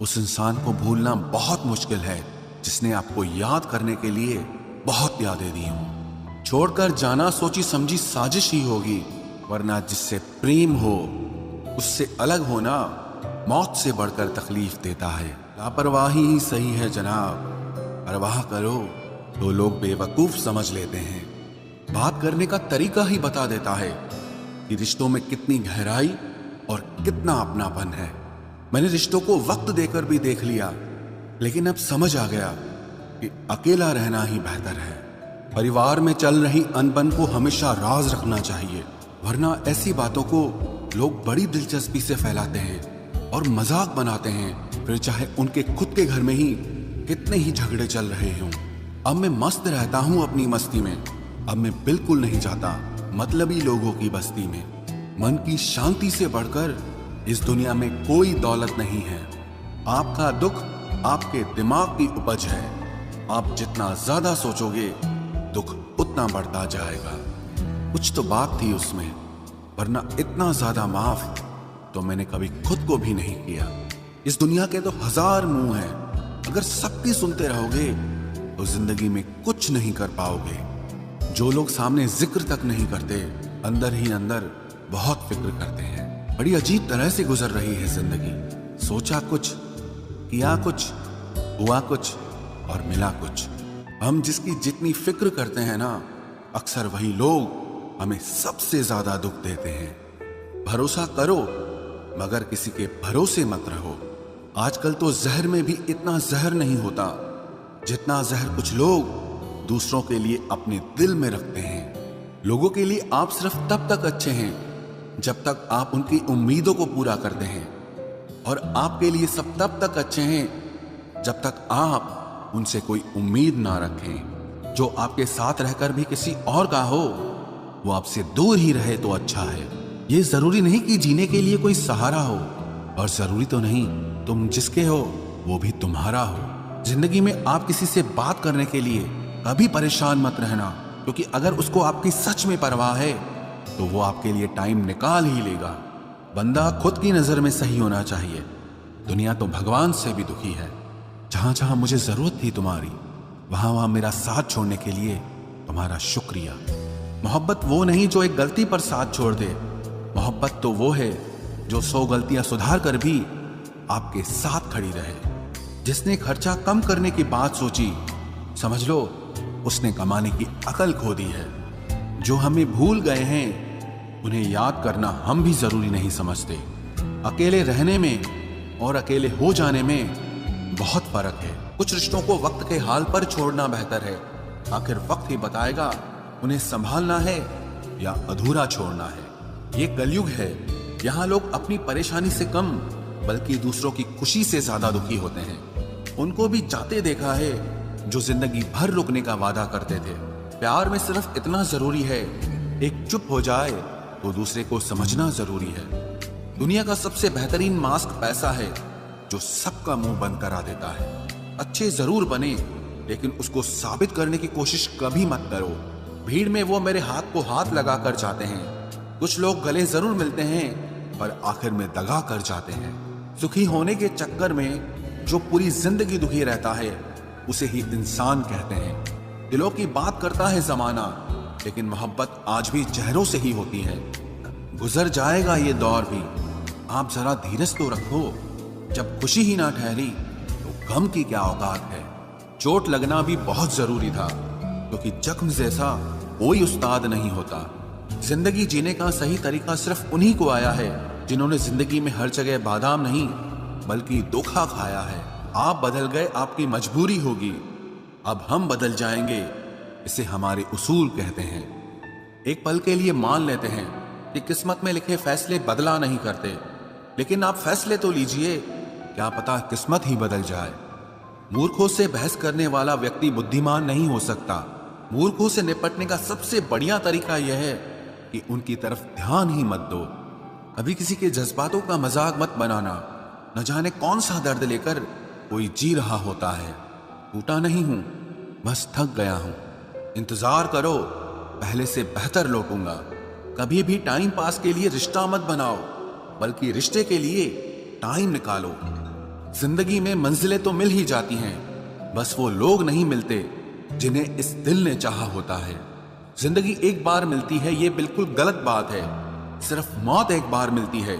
उस इंसान को भूलना बहुत मुश्किल है जिसने आपको याद करने के लिए बहुत यादें दी हों। छोड़कर जाना सोची समझी साजिश ही होगी, वरना जिससे प्रेम हो उससे अलग होना मौत से बढ़कर तकलीफ देता है। लापरवाही ही सही है जनाब, परवाह करो तो लोग बेवकूफ समझ लेते हैं। बात करने का तरीका ही बता देता है कि रिश्तों में कितनी गहराई और कितना अपनापन है। मैंने रिश्तों को वक्त देकर भी देख लिया, लेकिन अब समझ आ गया कि अकेला रहना ही बेहतर है। परिवार में चल रही अनबन को हमेशा राज रखना चाहिए, वरना ऐसी बातों को लोग बड़ी दिलचस्पी से फैलाते हैं और मजाक बनाते हैं, फिर चाहे उनके खुद के घर में ही कितने ही झगड़े चल रहे हों। अब मैं मस्त रहता हूं अपनी मस्ती में। अब मैं बिल्कुल नहीं जाता मतलबी लोगों की बस्ती में। मन की शांति से बढ़कर इस दुनिया में कोई दौलत नहीं है। आपका दुख आपके दिमाग की उपज है। आप जितना ज्यादा सोचोगे दुख उतना बढ़ता जाएगा। कुछ तो बात थी उसमें, वरना इतना ज्यादा माफ तो मैंने कभी खुद को भी नहीं किया। इस दुनिया के तो 1000 मुंह हैं, अगर सबकी सुनते रहोगे तो जिंदगी में कुछ नहीं कर पाओगे। जो लोग सामने जिक्र तक नहीं करते, अंदर ही अंदर बहुत फिक्र करते हैं। बड़ी अजीब तरह से गुजर रही है जिंदगी। सोचा कुछ, किया कुछ, हुआ कुछ और मिला कुछ। हम जिसकी जितनी फिक्र करते हैं ना, अक्सर वही लोग हमें सबसे ज्यादा दुख देते हैं। भरोसा करो मगर किसी के भरोसे मत रहो। आजकल तो जहर में भी इतना जहर नहीं होता जितना जहर कुछ लोग दूसरों के लिए अपने दिल में रखते हैं। लोगों के लिए आप सिर्फ तब तक अच्छे हैं जब तक आप उनकी उम्मीदों को पूरा करते हैं, और आपके लिए सब तब तक अच्छे हैं जब तक आप उनसे कोई उम्मीद ना रखें। जो आपके साथ रहकर भी किसी और का हो, वो आपसे दूर ही रहे तो अच्छा है। ये जरूरी नहीं कि जीने के लिए कोई सहारा हो, और जरूरी तो नहीं तुम जिसके हो वो भी तुम्हारा हो। जिंदगी में आप किसी से बात करने के लिए कभी परेशान मत रहना, क्योंकि अगर उसको आपकी सच में परवाह है तो वो आपके लिए टाइम निकाल ही लेगा। बंदा खुद की नजर में सही होना चाहिए। दुनिया तो भगवान से भी दुखी है। जहां जहां मुझे जरूरत थी तुम्हारी, वहां वहां मेरा साथ छोड़ने के लिए तुम्हारा शुक्रिया। मोहब्बत वो नहीं जो एक गलती पर साथ छोड़ दे। मोहब्बत तो वो है जो 100 गलतियां सुधार कर भी आपके साथ खड़ी रहे। जिसने खर्चा कम करने की बात सोची, समझ लो उसने कमाने की अकल खो दी है। जो हमें भूल गए हैं उन्हें याद करना हम भी जरूरी नहीं समझते। अकेले रहने में और अकेले हो जाने में बहुत फर्क है। कुछ रिश्तों को वक्त के हाल पर छोड़ना बेहतर है। आखिर वक्त ही बताएगा उन्हें संभालना है या अधूरा छोड़ना है। ये कलयुग है, यहाँ लोग अपनी परेशानी से कम बल्कि दूसरों की खुशी से ज्यादा दुखी होते हैं। उनको भी जाते देखा है जो जिंदगी भर रुकने का वादा करते थे। प्यार में सिर्फ इतना जरूरी है, एक चुप हो जाए तो दूसरे को समझना जरूरी है। दुनिया का सबसे बेहतरीन मास्क पैसा है, जो सबका मुंह बंद करा देता है। अच्छे जरूर बने, लेकिन उसको साबित करने की कोशिश कभी मत करो। भीड़ में वो मेरे हाथ को हाथ लगा कर जाते हैं। कुछ लोग गले जरूर मिलते हैं पर आखिर में दगा कर जाते हैं। सुखी होने के चक्कर में जो पूरी जिंदगी दुखी रहता है उसे ही इंसान कहते हैं। दिलों की बात करता है जमाना, लेकिन मोहब्बत आज भी चेहरों से ही होती है। गुजर जाएगा ये दौर भी, आप जरा धीरज तो रखो। जब खुशी ही ना ठहरी तो गम की क्या औकात है। चोट लगना भी बहुत जरूरी था, क्योंकि जख्म जैसा कोई उस्ताद नहीं होता। जिंदगी जीने का सही तरीका सिर्फ उन्हीं को आया है जिन्होंने जिंदगी में हर जगह बादाम नहीं बल्कि धोखा खाया है। आप बदल गए, आपकी मजबूरी होगी, अब हम बदल जाएंगे, इसे हमारे उसूल कहते हैं। एक पल के लिए मान लेते हैं कि किस्मत में लिखे फैसले बदला नहीं करते, लेकिन आप फैसले तो लीजिए, क्या पता किस्मत ही बदल जाए। मूर्खों से बहस करने वाला व्यक्ति बुद्धिमान नहीं हो सकता। मूर्खों से निपटने का सबसे बढ़िया तरीका यह है कि उनकी तरफ ध्यान ही मत दो। कभी किसी के जज्बातों का मजाक मत बनाना। न जाने कौन सा दर्द लेकर कोई जी रहा होता है। टूटा नहीं हूं, बस थक गया हूं। इंतजार करो, पहले से बेहतर लौटूंगा। कभी भी टाइम पास के लिए रिश्ता मत बनाओ, बल्कि रिश्ते के लिए टाइम निकालो। जिंदगी में मंजिलें तो मिल ही जाती हैं, बस वो लोग नहीं मिलते जिन्हें इस दिल ने चाहा होता है। जिंदगी एक बार मिलती है, ये बिल्कुल गलत बात है। सिर्फ मौत एक बार मिलती है,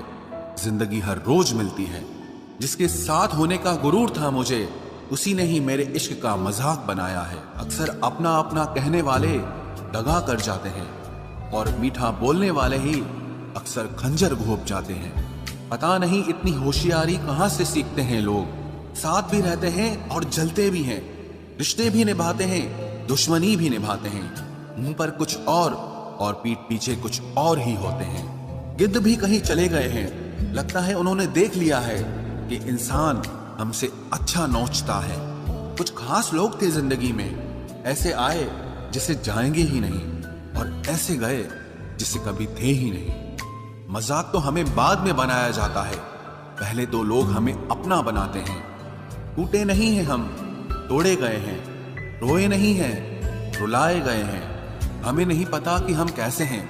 जिंदगी हर रोज मिलती है। जिसके साथ होने का गुरूर था मुझे, उसी ने ही मेरे इश्क का मजाक बनाया है। अक्सर अपना अपना कहने वाले दगा कर जाते हैं, और मीठा बोलने वाले ही अक्सर खंजर घोंप जाते हैं। पता नहीं इतनी होशियारी कहां से सीखते हैं लोग। साथ भी रहते हैं और जलते भी हैं, रिश्ते भी निभाते हैं, दुश्मनी भी निभाते हैं। मुंह पर कुछ और पीठ पीछे कुछ और ही होते हैं। गिद्ध भी कहीं चले गए हैं, लगता है उन्होंने देख लिया है कि इंसान हमसे अच्छा नोचता है। कुछ खास लोग थे जिंदगी में, ऐसे आए जिसे जाएंगे ही नहीं, और ऐसे गए जिसे कभी थे ही नहीं। मजाक तो हमें बाद में बनाया जाता है, पहले तो लोग हमें अपना बनाते हैं। टूटे नहीं हैं हम, तोड़े गए हैं। रोए नहीं हैं, रुलाए गए हैं। हमें नहीं पता कि हम कैसे हैं,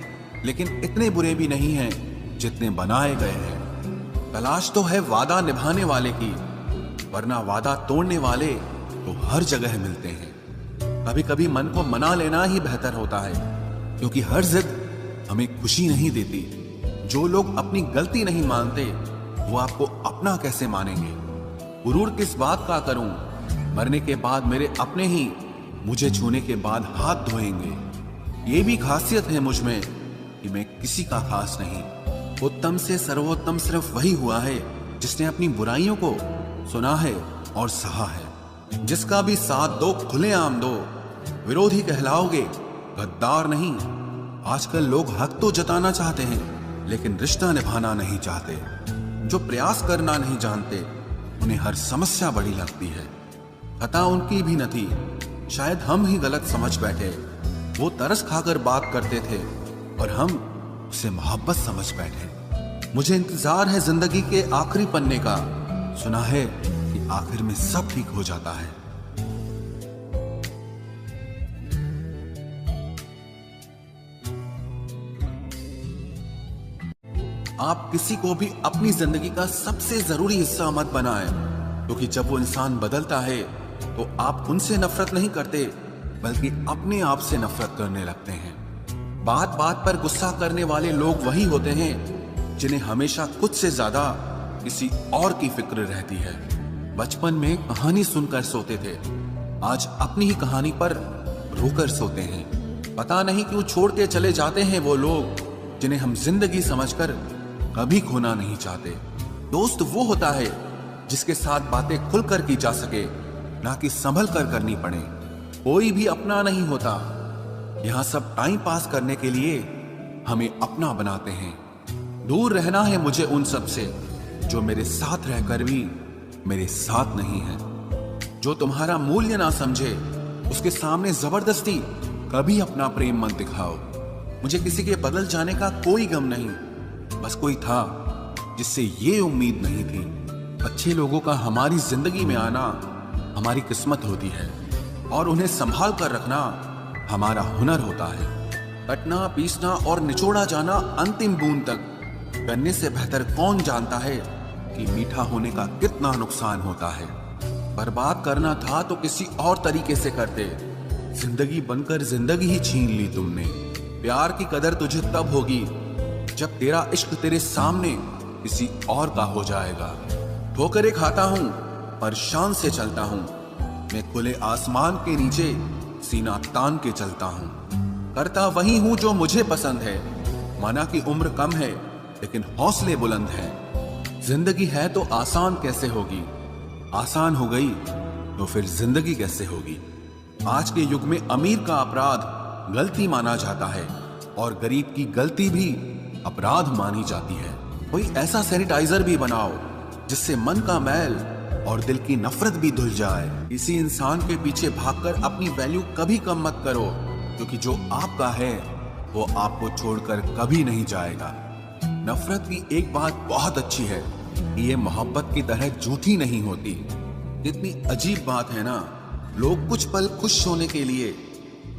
लेकिन इतने बुरे भी नहीं हैं जितने बनाए गए हैं। तलाश तो है वादा निभाने वाले की, वरना वादा तोड़ने वाले तो हर जगह मिलते हैं। कभी कभी मन को मना लेना ही बेहतर होता है, क्योंकि हर जिद हमें खुशी नहीं देती। जो लोग अपनी गलती नहीं मानते, वो आपको अपना कैसे मानेंगे। गुरूर किस बात का करूं, मरने के बाद मेरे अपने ही मुझे छूने के बाद हाथ धोएंगे। ये भी खासियत है मुझ में कि मैं किसी का खास नहीं। उत्तम से सर्वोत्तम सिर्फ वही हुआ है जिसने अपनी बुराइयों को सुना है और सहा है। जिसका भी साथ दो, खुलेआम दो, विरोधी कहलाओगे, गद्दार नहीं। आजकल लोग हक तो जताना चाहते हैं, लेकिन रिश्ता निभाना नहीं चाहते। जो प्रयास करना नहीं जानते, उन्हें हर समस्या बड़ी लगती है। खता उनकी भी न थी, शायद हम ही गलत समझ बैठे। वो तरस खाकर बात करते थे और हम उसे मोहब्बत समझ बैठे। मुझे इंतजार है जिंदगी के आखिरी पन्ने का, सुना है कि आखिर में सब ठीक हो जाता है। आप किसी को भी अपनी जिंदगी का सबसे जरूरी हिस्सा मत बनाएं, क्योंकि जब वो इंसान बदलता है तो आप उनसे नफरत नहीं करते, बल्कि अपने आप से नफरत करने लगते हैं। बात बात पर गुस्सा करने वाले लोग वही होते हैं जिन्हें हमेशा खुद से ज्यादा किसी और की फिक्र रहती है। बचपन में कहानी सुनकर सोते थे, आज अपनी ही कहानी पर रोकर सोते हैं। पता नहीं क्यों छोड़ के चले जाते हैं वो लोग जिन्हें हम जिंदगी समझकर कभी खोना नहीं चाहते। दोस्त वो होता है जिसके साथ बातें खुलकर की जा सके, ना कि संभल कर करनी पड़े। कोई भी अपना नहीं होता, यहां सब टाइम पास करने के लिए हमें अपना बनाते हैं। दूर रहना है मुझे उन सब से जो मेरे साथ रहकर भी मेरे साथ नहीं है। जो तुम्हारा मूल्य ना समझे, उसके सामने जबरदस्ती कभी अपना प्रेम मत दिखाओ। मुझे किसी के बदल जाने का कोई गम नहीं, बस कोई था जिससे ये उम्मीद नहीं थी। अच्छे लोगों का हमारी जिंदगी में आना हमारी किस्मत होती है, और उन्हें संभाल कर रखना हमारा हुनर होता है। कटना, पीसना और निचोड़ा जाना अंतिम बूंद तक करने से बेहतर कौन जानता है कि मीठा होने का कितना नुकसान होता है। बर्बाद करना था तो किसी और तरीके से करते, जिंदगी बनकर जिंदगी ही छीन ली तुमने। प्यार की कदर तुझे तब होगी जब तेरा इश्क तेरे सामने किसी और का हो जाएगा। ठोकरें खाता हूं पर शान से चलता हूं, मैं खुले आसमान के नीचे सीना तान के चलता हूं। करता वही हूं जो मुझे पसंद है, माना कि उम्र कम है लेकिन हौसले बुलंद हैं। जिंदगी है तो आसान कैसे होगी, आसान हो गई तो फिर जिंदगी कैसे होगी। आज के युग में अमीर का अपराध गलती माना जाता है और गरीब की गलती भी अपराध मानी जाती है। कोई ऐसा सैनिटाइजर भी बनाओ जिससे मन का मैल और दिल की नफरत भी धुल जाए। किसी इंसान के पीछे भागकर अपनी वैल्यू कभी कम मत करो, क्योंकि जो आपका है वो आपको छोड़कर कभी नहीं जाएगा। नफरत की एक बात बहुत अच्छी है कि ये मोहब्बत की तरह झूठी नहीं होती। कितनी अजीब बात है ना, लोग कुछ पल खुश होने के लिए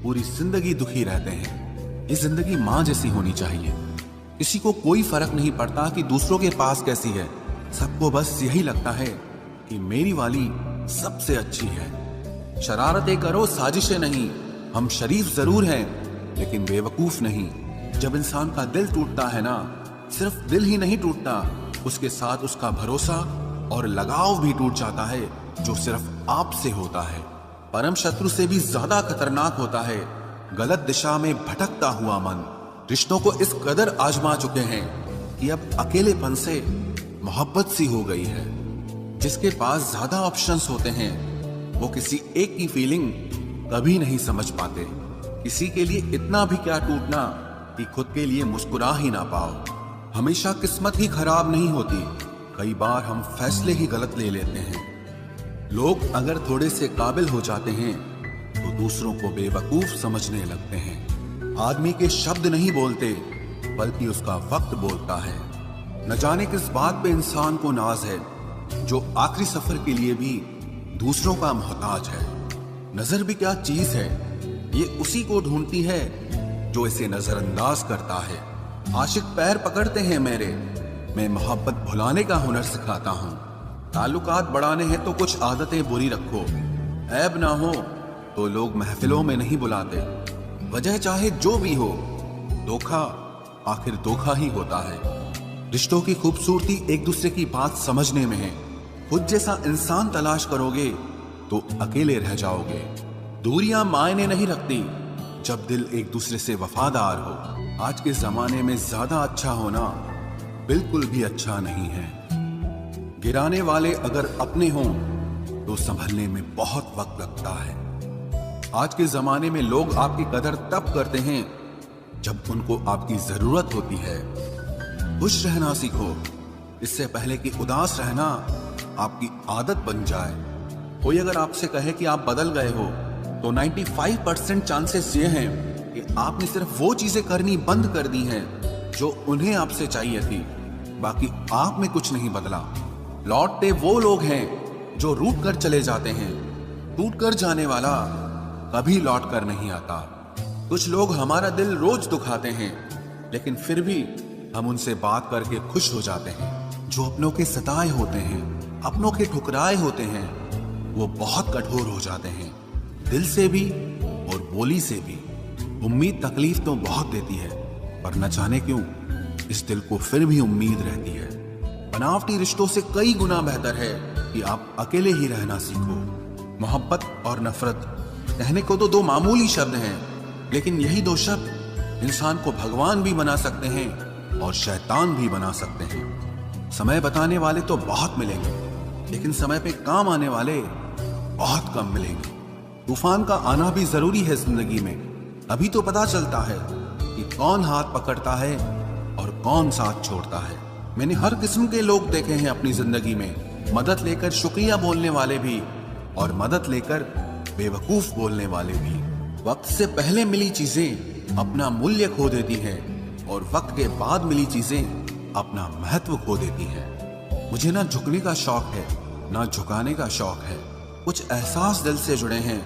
पूरी जिंदगी दुखी रहते हैं। ये जिंदगी माँ जैसी होनी चाहिए। किसी को कोई फर्क नहीं पड़ता कि दूसरों के पास कैसी है, सबको बस यही लगता है कि मेरी वाली सबसे अच्छी है। शरारतें करो, साजिशें नहीं। हम शरीफ जरूर हैं लेकिन बेवकूफ नहीं। जब इंसान का दिल टूटता है ना, सिर्फ दिल ही नहीं टूटता, उसके साथ उसका भरोसा और लगाव भी टूट जाता है, जो सिर्फ आपसे होता है। परम शत्रु से भी ज्यादा खतरनाक होता है गलत दिशा में भटकता हुआ मन। रिश्तों को इस कदर आजमा चुके हैं कि अब अकेलेपन से मोहब्बत सी हो गई है। जिसके पास ज्यादा ऑप्शंस होते हैं वो किसी एक की फीलिंग कभी नहीं समझ पाते। किसी के लिए इतना भी क्या टूटना कि खुद के लिए मुस्कुरा ही ना पाओ। हमेशा किस्मत ही खराब नहीं होती, कई बार हम फैसले ही गलत ले लेते हैं। लोग अगर थोड़े से काबिल हो जाते हैं तो दूसरों को बेवकूफ समझने लगते हैं। आदमी के शब्द नहीं बोलते बल्कि उसका वक्त बोलता है। न जाने किस बात पे इंसान को नाज है, जो आखिरी सफर के लिए भी दूसरों का मोहताज है। नजर भी क्या चीज है, ये उसी को ढूंढती है जो इसे नजरअंदाज करता है। आशिक पैर पकड़ते हैं मेरे, मैं मोहब्बत भुलाने का हुनर सिखाता हूँ। ताल्लुकात बढ़ाने हैं तो कुछ आदतें बुरी रखो। ऐब ना हो तो लोग महफिलों में नहीं बुलाते। वजह चाहे जो भी हो, धोखा आखिर धोखा ही होता है। रिश्तों की खूबसूरती एक दूसरे की बात समझने में है। खुद जैसा इंसान तलाश करोगे तो अकेले रह जाओगे। दूरियां मायने नहीं रखती जब दिल एक दूसरे से वफादार हो। आज के जमाने में ज्यादा अच्छा होना बिल्कुल भी अच्छा नहीं है। गिराने वाले अगर अपने हों तो संभलने में बहुत वक्त लगता है। आज के जमाने में लोग आपकी कदर तब करते हैं जब उनको आपकी जरूरत होती है। खुश रहना सीखो, इससे पहले कि उदास रहना आपकी आदत बन जाए। कोई अगर आपसे कहे कि आप बदल गए हो तो 95% चांसेस ये हैं कि आपने सिर्फ वो चीजें करनी बंद कर दी हैं जो उन्हें आपसे चाहिए थी। बाकी आप में कुछ नहीं बदला। लौटते वो लोग हैं जो रूठ कर चले जाते हैं। टूट कर जाने वाला कभी लौट कर नहीं आता। कुछ लोग हमारा दिल रोज दुखाते हैं लेकिन फिर भी हम उनसे बात करके खुश हो जाते हैं। जो अपनों के सताए होते हैं, अपनों के ठुकराए होते हैं, वो बहुत कठोर हो जाते हैं, दिल से भी और बोली से भी। उम्मीद तकलीफ तो बहुत देती है, पर न जाने क्यों इस दिल को फिर भी उम्मीद रहती है। बनावटी रिश्तों से कई गुना बेहतर है कि आप अकेले ही रहना सीखो। मोहब्बत और नफरत कहने को तो दो मामूली शब्द हैं, लेकिन यही दो शब्द इंसान को भगवान भी बना सकते हैं और शैतान भी बना सकते हैं। समय बताने वाले तो बहुत मिलेंगे, लेकिन समय पे काम आने वाले बहुत कम मिलेंगे। तूफान का आना भी जरूरी है जिंदगी में, अभी तो पता चलता है कि कौन हाथ पकड़ता है और कौन साथ छोड़ता है। मैंने हर किस्म के लोग देखे हैं अपनी जिंदगी में, मदद लेकर शुक्रिया बोलने वाले भी और मदद लेकर बेवकूफ बोलने वाले भी। वक्त से पहले मिली चीजें अपना मूल्य खो देती हैं और वक्त के बाद मिली चीजें अपना महत्व खो देती हैं। मुझे ना झुकने का शौक है ना झुकाने का शौक है। कुछ एहसास दिल से जुड़े हैं,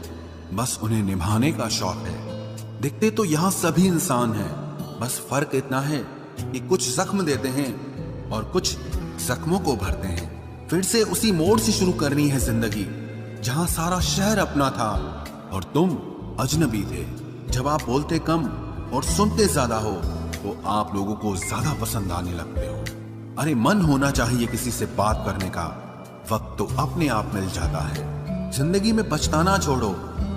बस उन्हें निभाने का शौक है। दिखते तो यहाँ सभी इंसान हैं, बस फर्क इतना है कि कुछ जख्म देते हैं और कुछ जख्मों को भरते हैं। फिर से उसी मोड़ से शुरू करनी है जिंदगी जहां सारा शहर अपना था और तुम अजनबी थे। जब आप बोलते कम और सुनते ज्यादा हो तो आप लोगों को ज्यादा पसंद आने लगते हो। अरे मन होना चाहिए किसी से बात करने का, वक्त तो अपने आप मिल जाता है। जिंदगी में पछताना छोड़ो,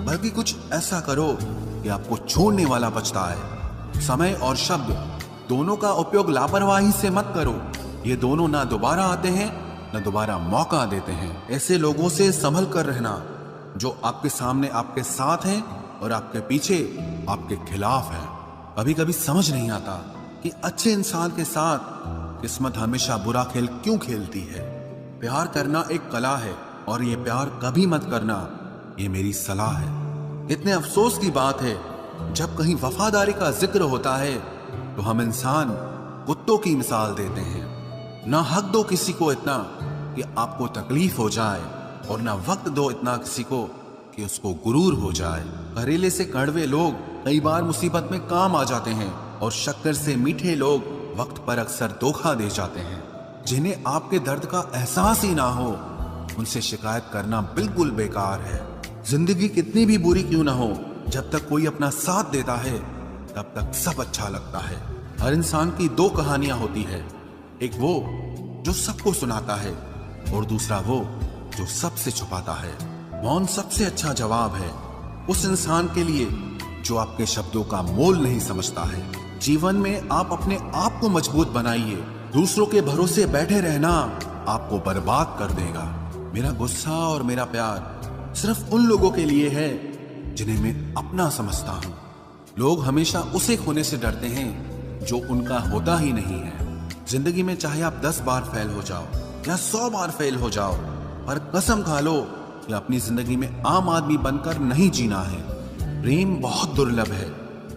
बल्कि कुछ ऐसा करो कि आपको छोड़ने वाला पछताए। समय और शब्द दोनों का उपयोग लापरवाही से मत करो। ये दोनों ना दोबारा आते हैं न दोबारा मौका देते हैं। ऐसे लोगों से संभल कर रहना जो आपके सामने आपके साथ हैं और आपके पीछे आपके खिलाफ हैं। कभी कभी समझ नहीं आता कि अच्छे इंसान के साथ किस्मत हमेशा बुरा खेल क्यों खेलती है। प्यार करना एक कला है और ये प्यार कभी मत करना, ये मेरी सलाह है। इतने अफसोस की बात है जब कहीं वफादारी का जिक्र होता है तो हम इंसान कुत्तों की मिसाल देते हैं। ना हक दो किसी को इतना कि आपको तकलीफ हो जाए और ना वक्त दो इतना किसी को कि उसको गुरूर हो जाए। करेले से कड़वे लोग कई बार मुसीबत में काम आ जाते हैं और शक्कर से मीठे लोग वक्त पर अक्सर धोखा दे जाते हैं। जिन्हें आपके दर्द का एहसास ही ना हो उनसे शिकायत करना बिल्कुल बेकार है। जिंदगी कितनी भी बुरी क्यों ना हो, जब तक कोई अपना साथ देता है तब तक सब अच्छा लगता है। हर इंसान की दो कहानियां होती है, एक वो जो सबको सुनाता है और दूसरा वो जो सबसे छुपाता है। मौन सबसे अच्छा जवाब है उस इंसान के लिए जो आपके शब्दों का मोल नहीं समझता है। जीवन में आप अपने आप को मजबूत बनाइए, दूसरों के भरोसे बैठे रहना आपको बर्बाद कर देगा। मेरा गुस्सा और मेरा प्यार सिर्फ उन लोगों के लिए है जिन्हें मैं अपना समझता हूँ। लोग हमेशा उसे खोने से डरते हैं जो उनका होता ही नहीं है। जिंदगी में चाहे आप 10 बार फेल हो जाओ या 100 बार फेल हो जाओ, पर कसम खा लो कि अपनी जिंदगी में आम आदमी बनकर नहीं जीना है। प्रेम बहुत दुर्लभ है,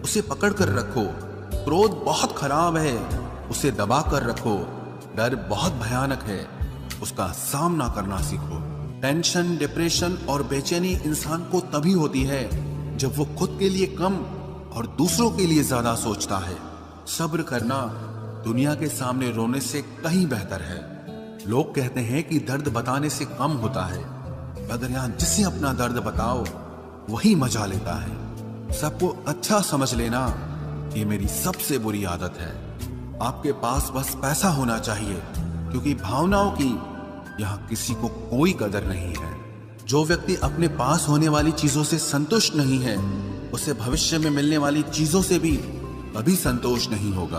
उसे पकड़ कर रखो। क्रोध बहुत खराब है, उसे दबा कर रखो। डर बहुत भयानक है, उसका सामना करना सीखो। टेंशन, डिप्रेशन और बेचैनी इंसान को तभी होती है जब वो खुद के लिए कम और दूसरों के लिए ज्यादा सोचता है। सब्र करना दुनिया के सामने रोने से कहीं बेहतर है। लोग कहते हैं कि दर्द बताने से कम होता है, मगर यहाँ जिसे अपना दर्द बताओ वही मजा लेता है। सबको अच्छा समझ लेना ये मेरी सबसे बुरी आदत है। आपके पास बस पैसा होना चाहिए, क्योंकि भावनाओं की यहाँ किसी को कोई कदर नहीं है। जो व्यक्ति अपने पास होने वाली चीजों से संतुष्ट नहीं है, उसे भविष्य में मिलने वाली चीजों से भी कभी संतोष नहीं होगा।